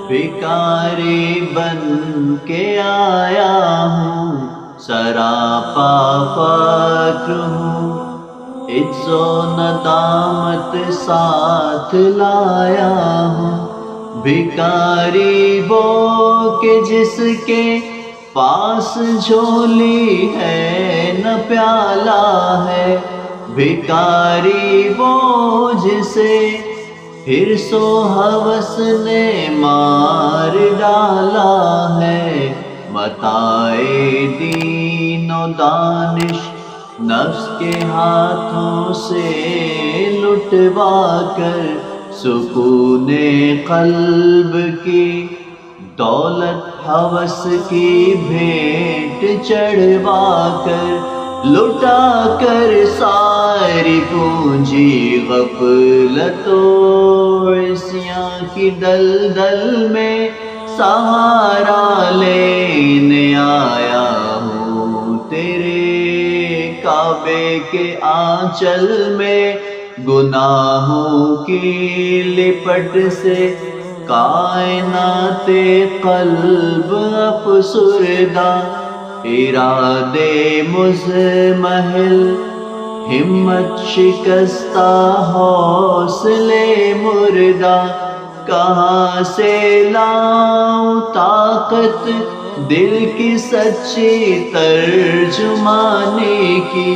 بھکاری بن کے آیا ہوں، سراپا فقر ہوں، عجز و ندامت ساتھ لایا ہوں۔ بھکاری وہ کہ جس کے پاس جھولی ہے نہ پیالہ ہے، بھکاری وہ جسے حرص و ہوس نے مار ڈالا ہے۔ متاع دین و دانش نفس کے ہاتھوں سے لٹوا کر، سکون قلب کی دولت ہوس کی بھیٹ چڑھوا کر، لٹا کر ساری پونجی غفلت و عصیاں کی دلدل میں سہارا لینے آیا ہوں۔ تیرے کعبے کے آنچل میں گناہوں کی لپٹ سے کائنات قلب افسردہ، ارادے مضمحل، ہمت شکستہ، حوصلے مردہ، کہاں سے لاؤں طاقت دل کی سچی ترجمانے کی،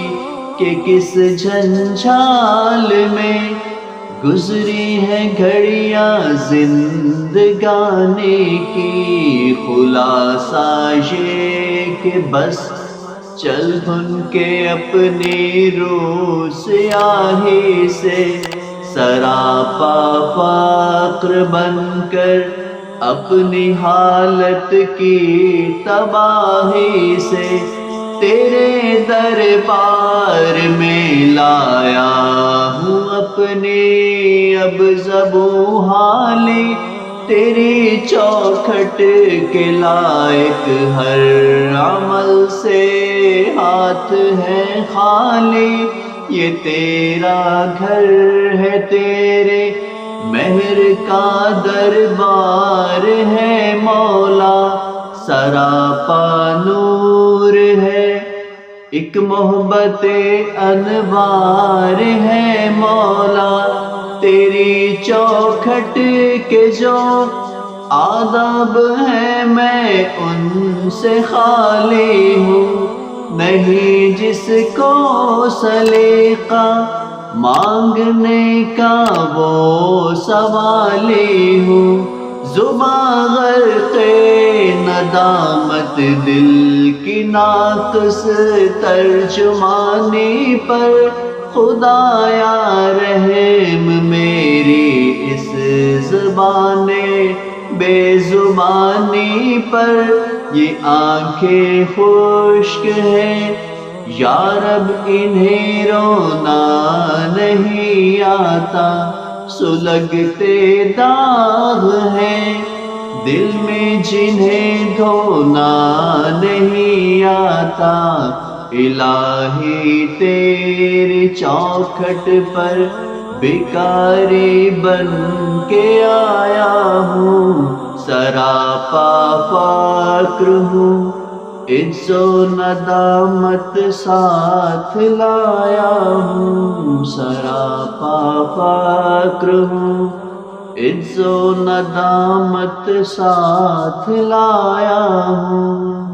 کہ کس جھنجھال میں گزری ہے گھڑیاں زندگانی کی۔ خلاصہ یہ کہ بس چل بھن کے اپنی روح سیاہی سے، سراپا فقر بن کر اپنی حالت کی تباہی سے، تیرے دربار میں لایا ہوں اپنی اب زبوں حالی، تیری چوکھٹ کے لائق ہر عمل سے ہاتھ ہے خالی۔ یہ تیرا گھر ہے، تیرے مہر کا دربار ہے مولا، سراپا نور ہے، ایک محبت انوار ہے مولا۔ تیری چوکھٹ کے جو آداب ہیں میں ان سے خالی ہوں، نہیں جس کو سلیقہ مانگنے کا وہ سوالی ہوں۔ زباں غرق ندامت دل کی ناقص ترجمانی پر، خدایا رحم میری اس زبان بے زبانی پر۔ یہ آنکھیں خشک ہیں یا رب انہیں رونا نہیں آتا، سلگتے داغ ہیں دل میں جنہیں دھونا نہیں آتا۔ الہی تیری چوکھٹ پر بھکاری بن کے آیا ہوں، سراپا فقر ہوں، عجز و ندامت ساتھ لایا ہوں، سراپا فقر ہوں، عجز و ندامت ساتھ لایا ہوں۔